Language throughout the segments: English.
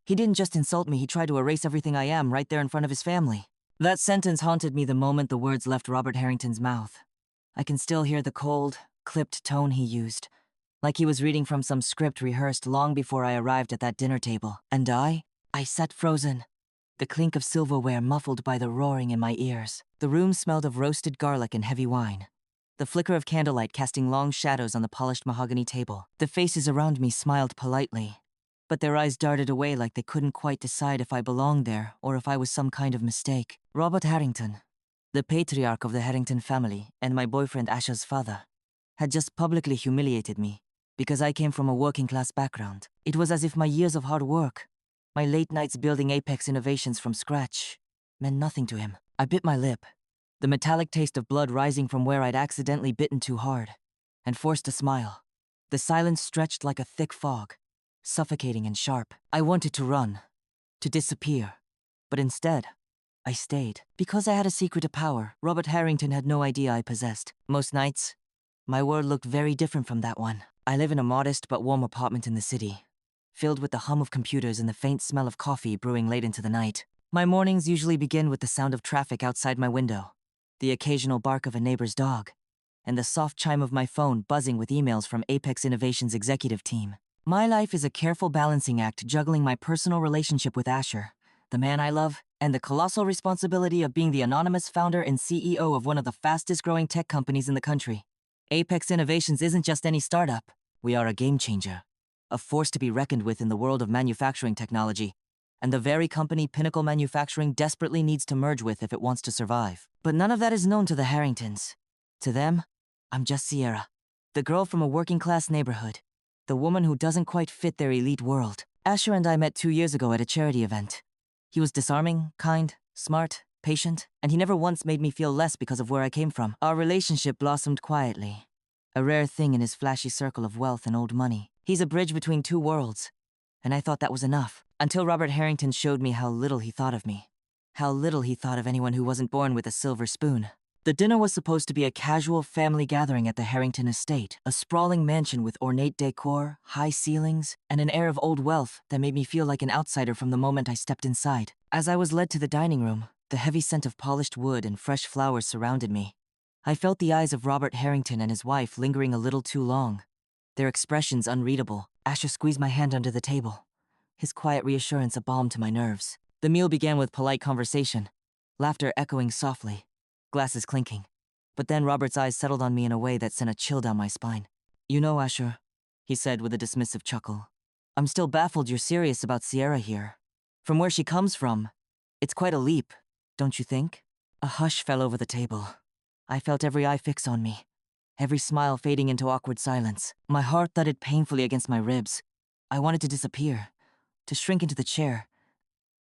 He didn't just insult me, he tried to erase everything I am right there in front of his family. That sentence haunted me the moment the words left Robert Harrington's mouth. I can still hear the cold, clipped tone he used, like he was reading from some script rehearsed long before I arrived at that dinner table. And I sat frozen, the clink of silverware muffled by the roaring in my ears. The room smelled of roasted garlic and heavy wine, the flicker of candlelight casting long shadows on the polished mahogany table. The faces around me smiled politely, but their eyes darted away like they couldn't quite decide if I belonged there or if I was some kind of mistake. Robert Harrington, the patriarch of the Harrington family and my boyfriend Asha's father, had just publicly humiliated me because I came from a working-class background. It was as if my years of hard work, my late nights building Apex innovations from scratch, meant nothing to him. I bit my lip, the metallic taste of blood rising from where I'd accidentally bitten too hard, and forced a smile. The silence stretched like a thick fog, suffocating and sharp. I wanted to run, to disappear, but instead, I stayed. Because I had a secret to power Robert Harrington had no idea I possessed. Most nights, my world looked very different from that one. I live in a modest but warm apartment in the city, filled with the hum of computers and the faint smell of coffee brewing late into the night. My mornings usually begin with the sound of traffic outside my window, the occasional bark of a neighbor's dog, and the soft chime of my phone buzzing with emails from Apex Innovation's executive team. My life is a careful balancing act juggling my personal relationship with Asher, the man I love, and the colossal responsibility of being the anonymous founder and CEO of one of the fastest-growing tech companies in the country. Apex Innovations isn't just any startup. We are a game changer, a force to be reckoned with in the world of manufacturing technology, and the very company Pinnacle Manufacturing desperately needs to merge with if it wants to survive. But none of that is known to the Harringtons. To them, I'm just Sierra, the girl from a working-class neighborhood, the woman who doesn't quite fit their elite world. Asher and I met 2 years ago at a charity event. He was disarming, kind, smart, patient, and he never once made me feel less because of where I came from. Our relationship blossomed quietly, a rare thing in his flashy circle of wealth and old money. He's a bridge between two worlds, and I thought that was enough, until Robert Harrington showed me how little he thought of me, how little he thought of anyone who wasn't born with a silver spoon. The dinner was supposed to be a casual family gathering at the Harrington estate, a sprawling mansion with ornate decor, high ceilings, and an air of old wealth that made me feel like an outsider from the moment I stepped inside. As I was led to the dining room, the heavy scent of polished wood and fresh flowers surrounded me. I felt the eyes of Robert Harrington and his wife lingering a little too long, their expressions unreadable. Asher squeezed my hand under the table, his quiet reassurance a balm to my nerves. The meal began with polite conversation, laughter echoing softly, glasses clinking. But then Robert's eyes settled on me in a way that sent a chill down my spine. "You know, Asher," he said with a dismissive chuckle, "I'm still baffled you're serious about Sierra here. From where she comes from, it's quite a leap, don't you think?" A hush fell over the table. I felt every eye fix on me, every smile fading into awkward silence. My heart thudded painfully against my ribs. I wanted to disappear, to shrink into the chair,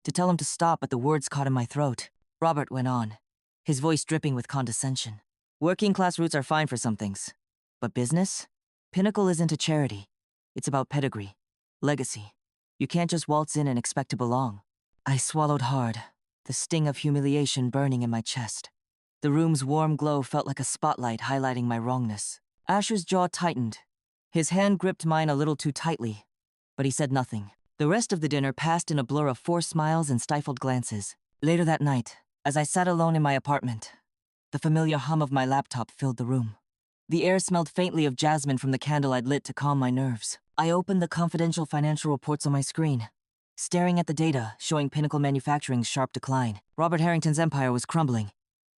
to tell him to stop, but the words caught in my throat. Robert went on, his voice dripping with condescension. "Working-class roots are fine for some things, but business? Pinnacle isn't a charity. It's about pedigree, legacy. You can't just waltz in and expect to belong." I swallowed hard, the sting of humiliation burning in my chest. The room's warm glow felt like a spotlight highlighting my wrongness. Asher's jaw tightened. His hand gripped mine a little too tightly, but he said nothing. The rest of the dinner passed in a blur of forced smiles and stifled glances. Later that night, as I sat alone in my apartment, the familiar hum of my laptop filled the room. The air smelled faintly of jasmine from the candle I'd lit to calm my nerves. I opened the confidential financial reports on my screen, staring at the data showing Pinnacle Manufacturing's sharp decline. Robert Harrington's empire was crumbling,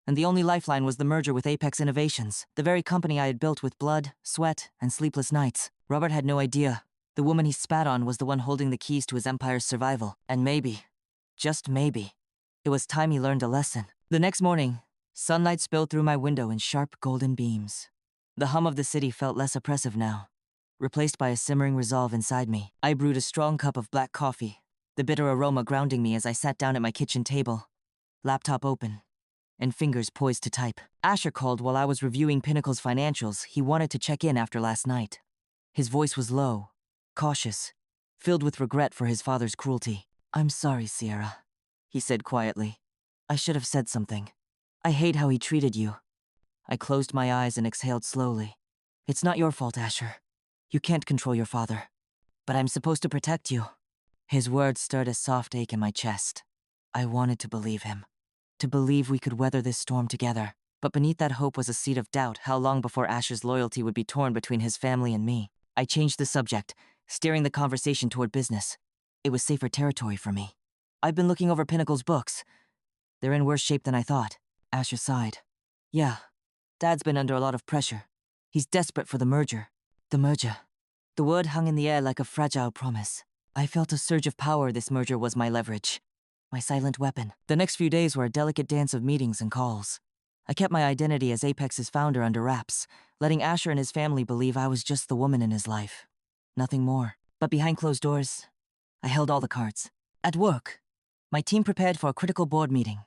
and the only lifeline was the merger with Apex Innovations, the very company I had built with blood, sweat, and sleepless nights. Robert had no idea. The woman he spat on was the one holding the keys to his empire's survival. And maybe, just maybe, it was time he learned a lesson. The next morning, sunlight spilled through my window in sharp golden beams. The hum of the city felt less oppressive now, replaced by a simmering resolve inside me. I brewed a strong cup of black coffee, the bitter aroma grounding me as I sat down at my kitchen table, laptop open, and fingers poised to type. Asher called while I was reviewing Pinnacle's financials. He wanted to check in after last night. His voice was low, cautious, filled with regret for his father's cruelty. "I'm sorry, Sierra," he said quietly. "I should have said something. I hate how he treated you." I closed my eyes and exhaled slowly. "It's not your fault, Asher. You can't control your father. But I'm supposed to protect you. His words stirred a soft ache in my chest. I wanted to believe him. To believe we could weather this storm together. But beneath that hope was a seed of doubt how long before Asher's loyalty would be torn between his family and me. I changed the subject, steering the conversation toward business. It was safer territory for me. I've been looking over Pinnacle's books. They're in worse shape than I thought. Asher sighed. Yeah, Dad's been under a lot of pressure. He's desperate for the merger. The merger. The word hung in the air like a fragile promise. I felt a surge of power. This merger was my leverage. My silent weapon. The next few days were a delicate dance of meetings and calls. I kept my identity as Apex's founder under wraps, letting Asher and his family believe I was just the woman in his life. Nothing more. But behind closed doors, I held all the cards. At work, my team prepared for a critical board meeting,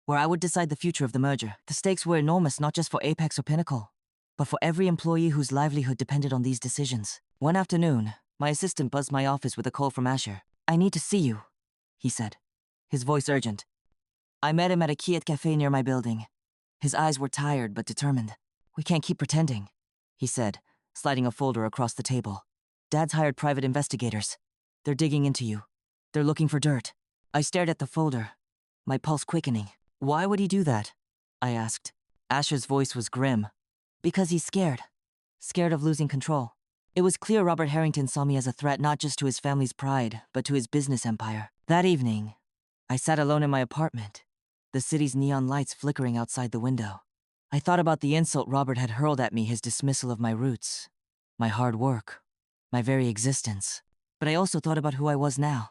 where I would decide the future of the merger. The stakes were enormous, not just for Apex or Pinnacle, but for every employee whose livelihood depended on these decisions. One afternoon, my assistant buzzed my office with a call from Asher. I need to see you, he said, his voice urgent. I met him at a Kiat cafe near my building. His eyes were tired but determined. We can't keep pretending, he said, sliding a folder across the table. Dad's hired private investigators. They're digging into you. They're looking for dirt. I stared at the folder, my pulse quickening. Why would he do that? I asked. Asher's voice was grim. Because he's scared. Scared of losing control. It was clear Robert Harrington saw me as a threat not just to his family's pride, but to his business empire. That evening, I sat alone in my apartment, the city's neon lights flickering outside the window. I thought about the insult Robert had hurled at me, his dismissal of my roots, my hard work, my very existence. But I also thought about who I was now.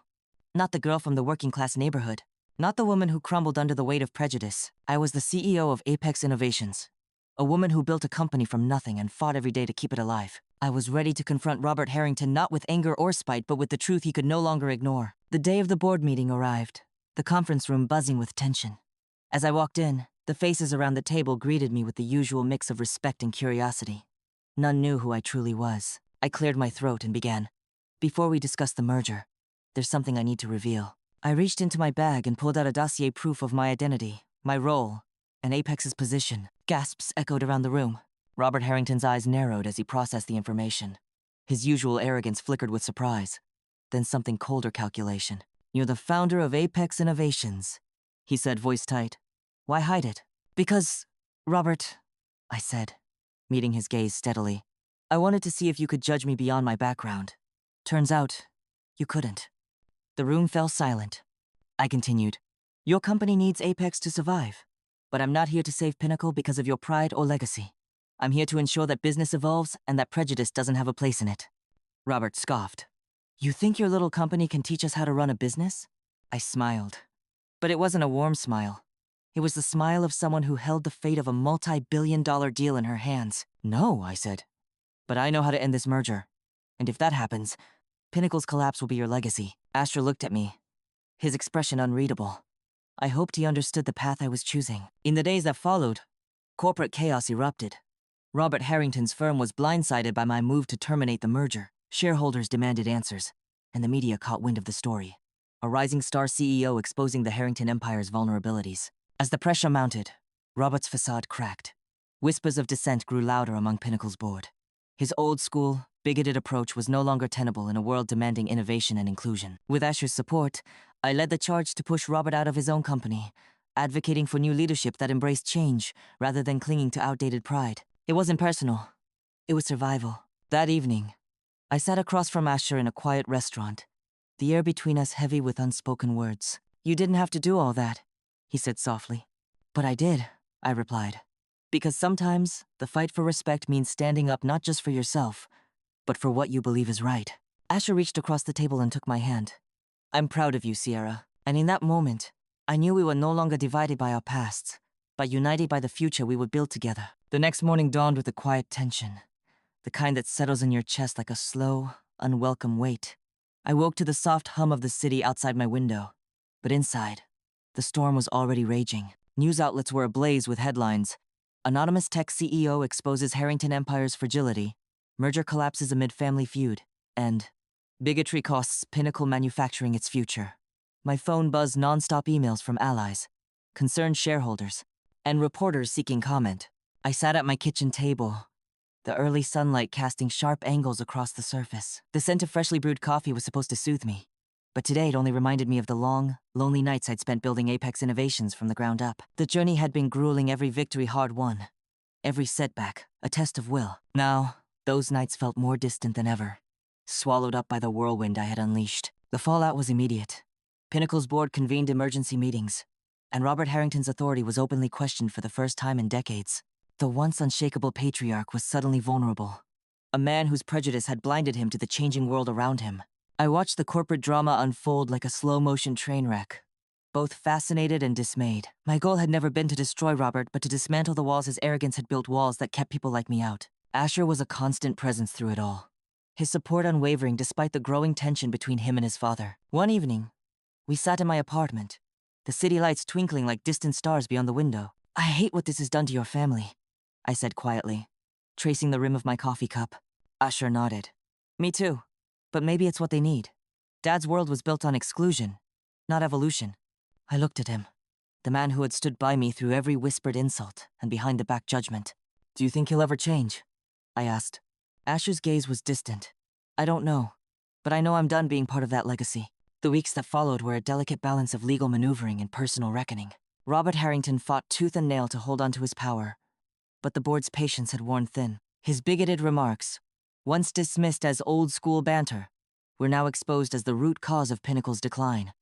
Not the girl from the working-class neighborhood. Not the woman who crumbled under the weight of prejudice. I was the CEO of Apex Innovations. A woman who built a company from nothing and fought every day to keep it alive. I was ready to confront Robert Harrington not with anger or spite, but with the truth he could no longer ignore. The day of the board meeting arrived, the conference room buzzing with tension. As I walked in, the faces around the table greeted me with the usual mix of respect and curiosity. None knew who I truly was. I cleared my throat and began. Before we discuss the merger, there's something I need to reveal. I reached into my bag and pulled out a dossier proof of my identity, my role, and Apex's position. Gasps echoed around the room. Robert Harrington's eyes narrowed as he processed the information. His usual arrogance flickered with surprise. Then something colder calculation. You're the founder of Apex Innovations, he said, voice tight. Why hide it? Because, Robert, I said, meeting his gaze steadily. I wanted to see if you could judge me beyond my background. Turns out, you couldn't. The room fell silent. I continued. Your company needs Apex to survive, but I'm not here to save Pinnacle because of your pride or legacy. I'm here to ensure that business evolves and that prejudice doesn't have a place in it. Robert scoffed. You think your little company can teach us how to run a business? I smiled. But it wasn't a warm smile. It was the smile of someone who held the fate of a multi-billion-dollar deal in her hands. No, I said. But I know how to end this merger. And if that happens, Pinnacle's collapse will be your legacy. Asher looked at me, his expression unreadable. I hoped he understood the path I was choosing. In the days that followed, corporate chaos erupted. Robert Harrington's firm was blindsided by my move to terminate the merger. Shareholders demanded answers, and the media caught wind of the story. A rising star CEO exposing the Harrington Empire's vulnerabilities. As the pressure mounted, Robert's facade cracked. Whispers of dissent grew louder among Pinnacle's board. His old-school, bigoted approach was no longer tenable in a world demanding innovation and inclusion. With Asher's support, I led the charge to push Robert out of his own company, advocating for new leadership that embraced change rather than clinging to outdated pride. It wasn't personal. It was survival. That evening, I sat across from Asher in a quiet restaurant, the air between us heavy with unspoken words. You didn't have to do all that, he said softly. But I did, I replied. Because sometimes, the fight for respect means standing up not just for yourself, but for what you believe is right. Asher reached across the table and took my hand. I'm proud of you, Sierra. And in that moment, I knew we were no longer divided by our pasts, but united by the future we would build together. The next morning dawned with a quiet tension, the kind that settles in your chest like a slow, unwelcome weight. I woke to the soft hum of the city outside my window, but inside, the storm was already raging. News outlets were ablaze with headlines. Anonymous tech CEO exposes Harrington Empire's fragility. Merger collapses amid family feud. And bigotry costs Pinnacle Manufacturing its future. My phone buzzed non-stop emails from allies, concerned shareholders, and reporters seeking comment. I sat at my kitchen table, the early sunlight casting sharp angles across the surface. The scent of freshly brewed coffee was supposed to soothe me, But today it only reminded me of the long, lonely nights I'd spent building Apex Innovations from the ground up. The journey had been grueling, every victory hard won, every setback a test of will. Now, those nights felt more distant than ever, swallowed up by the whirlwind I had unleashed. The fallout was immediate. Pinnacle's board convened emergency meetings, and Robert Harrington's authority was openly questioned for the first time in decades. The once unshakable patriarch was suddenly vulnerable, a man whose prejudice had blinded him to the changing world around him. I watched the corporate drama unfold like a slow-motion train wreck, both fascinated and dismayed. My goal had never been to destroy Robert, but to dismantle the walls his arrogance had built, walls that kept people like me out. Asher was a constant presence through it all, his support unwavering despite the growing tension between him and his father. One evening, we sat in my apartment, the city lights twinkling like distant stars beyond the window. "I hate what this has done to your family," I said quietly, tracing the rim of my coffee cup. Asher nodded. "Me too. But maybe it's what they need. Dad's world was built on exclusion, not evolution." I looked at him, the man who had stood by me through every whispered insult and behind-the-back judgment. "Do you think he'll ever change?" I asked. Asher's gaze was distant. "I don't know, but I know I'm done being part of that legacy." The weeks that followed were a delicate balance of legal maneuvering and personal reckoning. Robert Harrington fought tooth and nail to hold on to his power, but the board's patience had worn thin. His bigoted remarks, once dismissed as old-school banter, were now exposed as the root cause of Pinnacle's decline.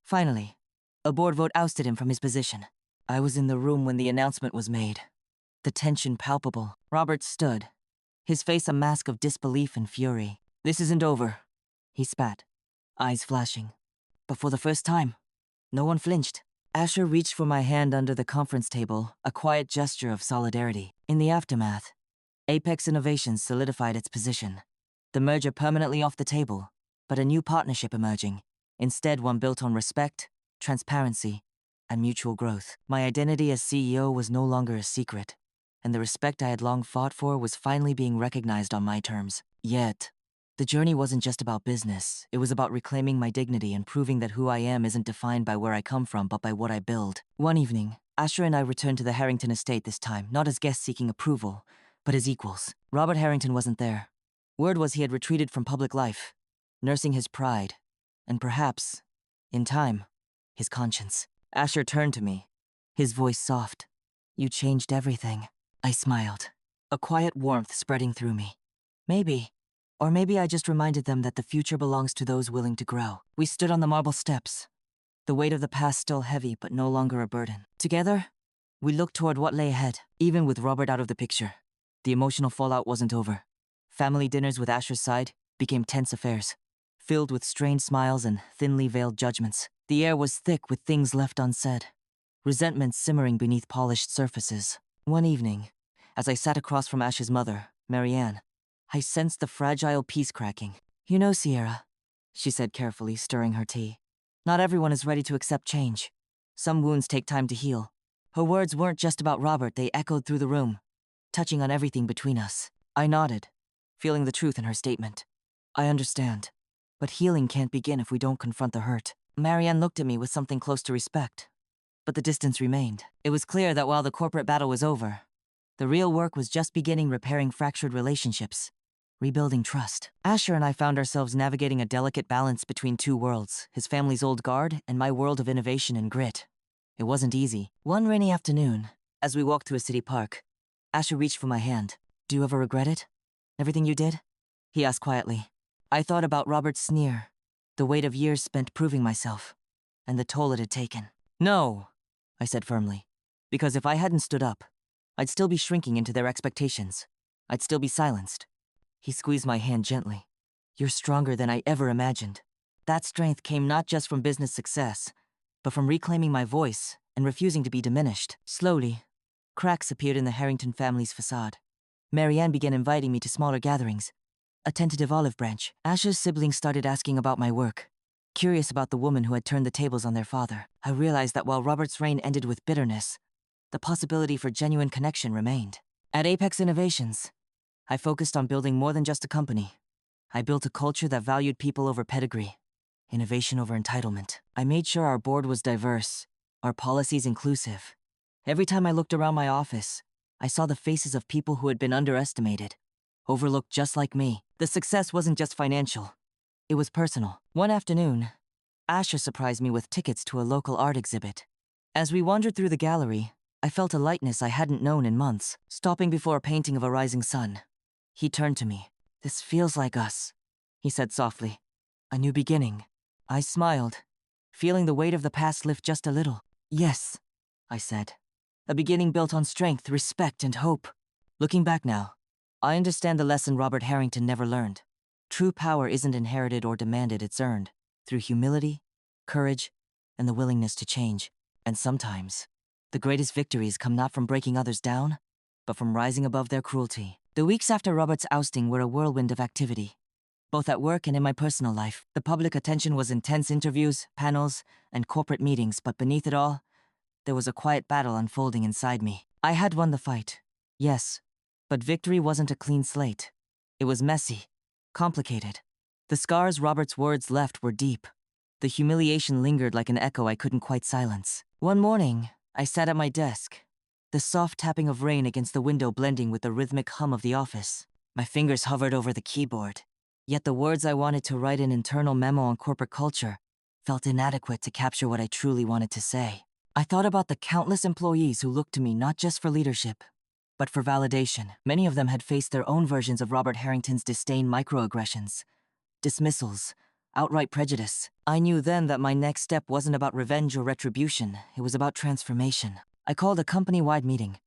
Finally, a board vote ousted him from his position. I was in the room when the announcement was made, the tension palpable. Robert stood, his face a mask of disbelief and fury. "This isn't over," he spat, eyes flashing. But for the first time, no one flinched. Asher reached for my hand under the conference table, a quiet gesture of solidarity. In the aftermath, Apex Innovations solidified its position, the merger permanently off the table, but a new partnership emerging, instead one built on respect, transparency, and mutual growth. My identity as CEO was no longer a secret, and the respect I had long fought for was finally being recognized on my terms. Yet, the journey wasn't just about business. It was about reclaiming my dignity and proving that who I am isn't defined by where I come from, but by what I build. One evening, Asher and I returned to the Harrington estate, this time, not as guests seeking approval, but as equals. Robert Harrington wasn't there. Word was he had retreated from public life, nursing his pride, and perhaps, in time, his conscience. Asher turned to me, his voice soft. "You changed everything." I smiled, a quiet warmth spreading through me. Maybe, or maybe I just reminded them that the future belongs to those willing to grow. We stood on the marble steps, the weight of the past still heavy but no longer a burden. Together, we looked toward what lay ahead. Even with Robert out of the picture, the emotional fallout wasn't over. Family dinners with Asher's side became tense affairs, filled with strained smiles and thinly veiled judgments. The air was thick with things left unsaid, resentment simmering beneath polished surfaces. One evening, as I sat across from Ash's mother, Marianne, I sensed the fragile peace cracking. "You know, Sierra," she said carefully, stirring her tea, "not everyone is ready to accept change. Some wounds take time to heal." Her words weren't just about Robert, they echoed through the room, touching on everything between us. I nodded, feeling the truth in her statement. "I understand, but healing can't begin if we don't confront the hurt." Marianne looked at me with something close to respect, but the distance remained. It was clear that while the corporate battle was over, the real work was just beginning, repairing fractured relationships, rebuilding trust. Asher and I found ourselves navigating a delicate balance between two worlds, his family's old guard and my world of innovation and grit. It wasn't easy. One rainy afternoon, as we walked to a city park, Asher reached for my hand. "Do you ever regret it? Everything you did?" he asked quietly. I thought about Robert's sneer, the weight of years spent proving myself, and the toll it had taken. "No," I said firmly, because if I hadn't stood up, I'd still be shrinking into their expectations. I'd still be silenced. He squeezed my hand gently. "You're stronger than I ever imagined." That strength came not just from business success, but from reclaiming my voice and refusing to be diminished. Slowly, cracks appeared in the Harrington family's facade. Marianne began inviting me to smaller gatherings, a tentative olive branch. Asha's siblings started asking about my work, curious about the woman who had turned the tables on their father. I realized that while Robert's reign ended with bitterness, the possibility for genuine connection remained. At Apex Innovations, I focused on building more than just a company. I built a culture that valued people over pedigree, innovation over entitlement. I made sure our board was diverse, our policies inclusive. Every time I looked around my office, I saw the faces of people who had been underestimated, overlooked just like me. The success wasn't just financial. It was personal. One afternoon, Asher surprised me with tickets to a local art exhibit. As we wandered through the gallery, I felt a lightness I hadn't known in months, stopping before a painting of a rising sun. He turned to me. "This feels like us," he said softly. "A new beginning." I smiled, feeling the weight of the past lift just a little. "Yes," I said. "A beginning built on strength, respect, and hope." Looking back now, I understand the lesson Robert Harrington never learned. True power isn't inherited or demanded, it's earned through humility, courage, and the willingness to change. And sometimes, the greatest victories come not from breaking others down, but from rising above their cruelty. The weeks after Robert's ousting were a whirlwind of activity. Both at work and in my personal life, the public attention was intense interviews, panels, and corporate meetings, but beneath it all, there was a quiet battle unfolding inside me. I had won the fight, yes, but victory wasn't a clean slate. It was messy, complicated. The scars Robert's words left were deep. The humiliation lingered like an echo I couldn't quite silence. One morning, I sat at my desk, the soft tapping of rain against the window blending with the rhythmic hum of the office. My fingers hovered over the keyboard, yet the words I wanted to write an internal memo on corporate culture felt inadequate to capture what I truly wanted to say. I thought about the countless employees who looked to me not just for leadership, but for validation. Many of them had faced their own versions of Robert Harrington's disdain, microaggressions, dismissals, outright prejudice. I knew then that my next step wasn't about revenge or retribution, it was about transformation. I called a company-wide meeting,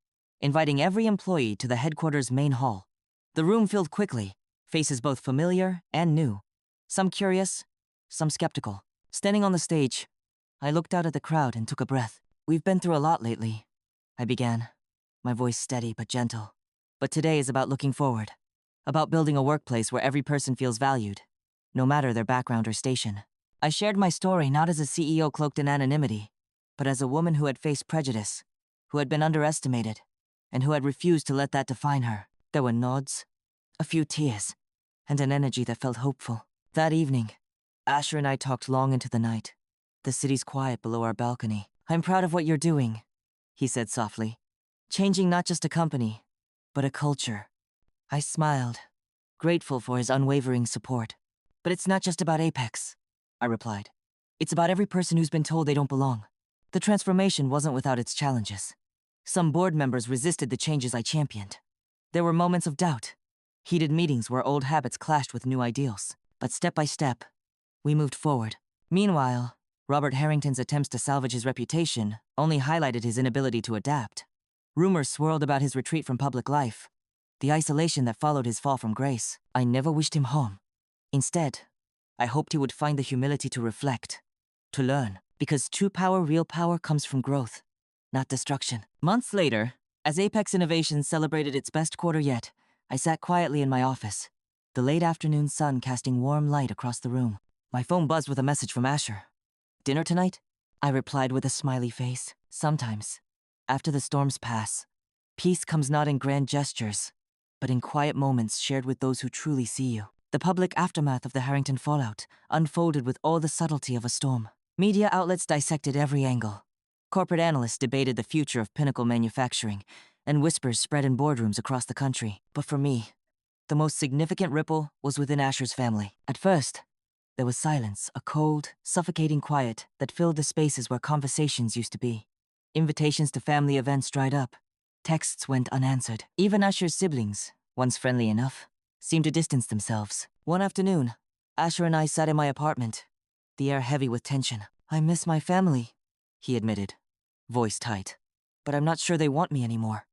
inviting every employee to the headquarters main hall. The room filled quickly, faces both familiar and new, some curious, some skeptical. Standing on the stage, I looked out at the crowd and took a breath. "We've been through a lot lately," I began, my voice steady but gentle. "But today is about looking forward, about building a workplace where every person feels valued, no matter their background or station." I shared my story not as a CEO cloaked in anonymity, but as a woman who had faced prejudice, who had been underestimated, and who had refused to let that define her. There were nods, a few tears, and an energy that felt hopeful. That evening, Asher and I talked long into the night. The city's quiet below our balcony. "I'm proud of what you're doing," he said softly. "Changing not just a company, but a culture." I smiled, grateful for his unwavering support. "But it's not just about Apex," I replied. "It's about every person who's been told they don't belong." The transformation wasn't without its challenges. Some board members resisted the changes I championed. There were moments of doubt, heated meetings where old habits clashed with new ideals. But step by step, we moved forward. Meanwhile, Robert Harrington's attempts to salvage his reputation only highlighted his inability to adapt. Rumors swirled about his retreat from public life, the isolation that followed his fall from grace. I never wished him harm. Instead, I hoped he would find the humility to reflect, to learn, because true power, real power, comes from growth, not destruction. Months later, as Apex Innovations celebrated its best quarter yet, I sat quietly in my office, the late afternoon sun casting warm light across the room. My phone buzzed with a message from Asher. "Dinner tonight?" I replied with a smiley face. "Sometimes, after the storms pass, peace comes not in grand gestures, but in quiet moments shared with those who truly see you." The public aftermath of the Harrington fallout unfolded with all the subtlety of a storm. Media outlets dissected every angle. Corporate analysts debated the future of pinnacle manufacturing, and whispers spread in boardrooms across the country. But for me, the most significant ripple was within Asher's family. At first, there was silence, a cold, suffocating quiet that filled the spaces where conversations used to be. Invitations to family events dried up. Texts went unanswered. Even Asher's siblings, once friendly enough, seemed to distance themselves. One afternoon, Asher and I sat in my apartment, the air heavy with tension. "I miss my family," he admitted, voice tight. "But I'm not sure they want me anymore."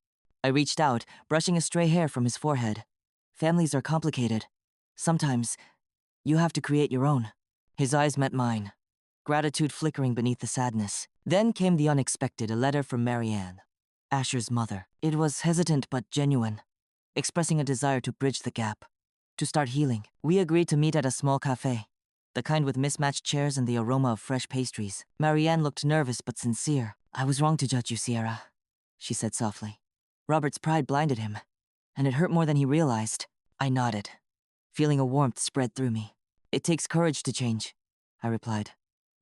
I reached out, brushing a stray hair from his forehead. "Families are complicated. Sometimes, you have to create your own." His eyes met mine, gratitude flickering beneath the sadness. Then came the unexpected, a letter from Marianne, Asher's mother. It was hesitant but genuine, expressing a desire to bridge the gap, to start healing. We agreed to meet at a small cafe, the kind with mismatched chairs and the aroma of fresh pastries. Marianne looked nervous but sincere. "I was wrong to judge you, Sierra," she said softly. "Robert's pride blinded him, and it hurt more than he realized." I nodded, feeling a warmth spread through me. "It takes courage to change," I replied.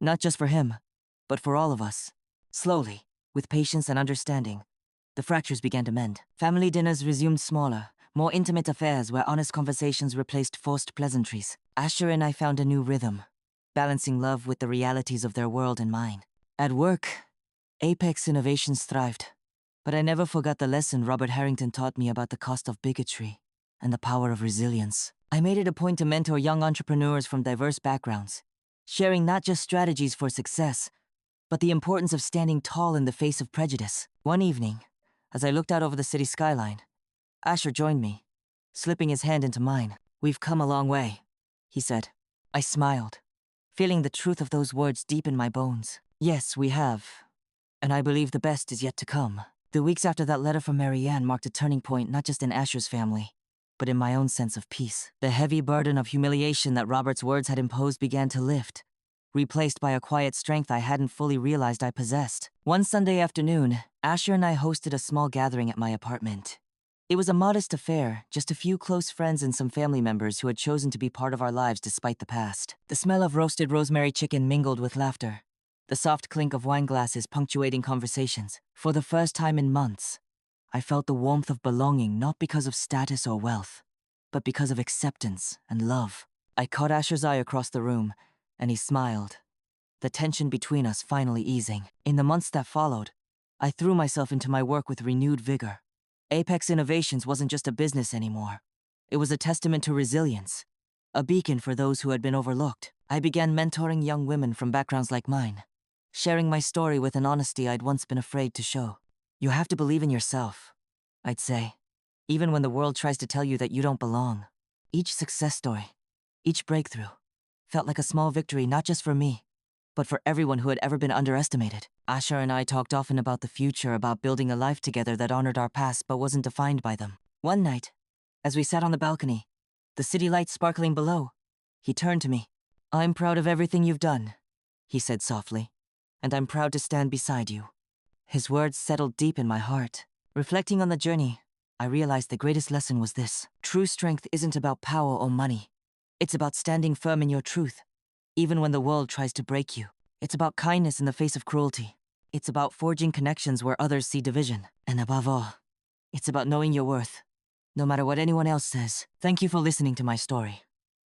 "Not just for him, but for all of us." Slowly, with patience and understanding, the fractures began to mend. Family dinners resumed smaller, more intimate affairs where honest conversations replaced forced pleasantries. Asher and I found a new rhythm, balancing love with the realities of their world and mine. At work, Apex Innovations thrived, but I never forgot the lesson Robert Harrington taught me about the cost of bigotry and the power of resilience. I made it a point to mentor young entrepreneurs from diverse backgrounds, sharing not just strategies for success, but the importance of standing tall in the face of prejudice. One evening, as I looked out over the city skyline, Asher joined me, slipping his hand into mine. "We've come a long way," he said. I smiled, feeling the truth of those words deep in my bones. Yes, we have, and I believe the best is yet to come. The weeks after that letter from Marianne marked a turning point not just in Asher's family, but in my own sense of peace. The heavy burden of humiliation that Robert's words had imposed began to lift, replaced by a quiet strength I hadn't fully realized I possessed. One Sunday afternoon, Asher and I hosted a small gathering at my apartment. It was a modest affair, just a few close friends and some family members who had chosen to be part of our lives despite the past. The smell of roasted rosemary chicken mingled with laughter, the soft clink of wine glasses punctuating conversations. For the first time in months, I felt the warmth of belonging not because of status or wealth, but because of acceptance and love. I caught Asher's eye across the room, and he smiled, the tension between us finally easing. In the months that followed, I threw myself into my work with renewed vigor. Apex Innovations wasn't just a business anymore. It was a testament to resilience, a beacon for those who had been overlooked. I began mentoring young women from backgrounds like mine, sharing my story with an honesty I'd once been afraid to show. "You have to believe in yourself," I'd say, even when the world tries to tell you that you don't belong. Each success story, each breakthrough, felt like a small victory not just for me, but for everyone who had ever been underestimated. Asher and I talked often about the future, about building a life together that honored our past but wasn't defined by them. One night, as we sat on the balcony, the city lights sparkling below, he turned to me. "I'm proud of everything you've done," he said softly, "and I'm proud to stand beside you." His words settled deep in my heart. Reflecting on the journey, I realized the greatest lesson was this: true strength isn't about power or money. It's about standing firm in your truth, even when the world tries to break you. It's about kindness in the face of cruelty. It's about forging connections where others see division. And above all, it's about knowing your worth, no matter what anyone else says. Thank you for listening to my story.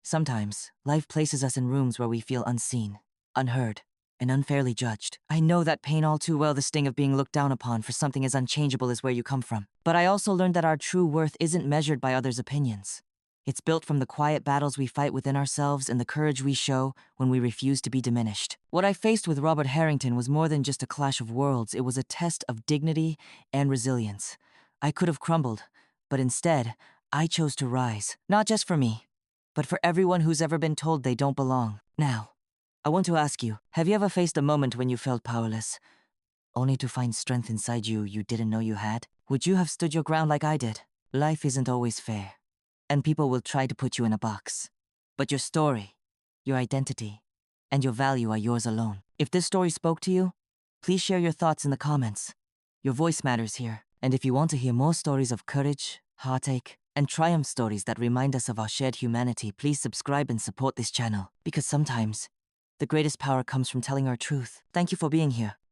Sometimes, life places us in rooms where we feel unseen, unheard, and unfairly judged. I know that pain all too well, the sting of being looked down upon for something as unchangeable as where you come from. But I also learned that our true worth isn't measured by others' opinions. It's built from the quiet battles we fight within ourselves and the courage we show when we refuse to be diminished. What I faced with Robert Harrington was more than just a clash of worlds. It was a test of dignity and resilience. I could have crumbled, but instead, I chose to rise. Not just for me, but for everyone who's ever been told they don't belong. Now, I want to ask you, have you ever faced a moment when you felt powerless, only to find strength inside you didn't know you had? Would you have stood your ground like I did? Life isn't always fair, and people will try to put you in a box. But your story, your identity, and your value are yours alone. If this story spoke to you, please share your thoughts in the comments. Your voice matters here. And if you want to hear more stories of courage, heartache, and triumph stories that remind us of our shared humanity, please subscribe and support this channel. Because sometimes, the greatest power comes from telling our truth. Thank you for being here.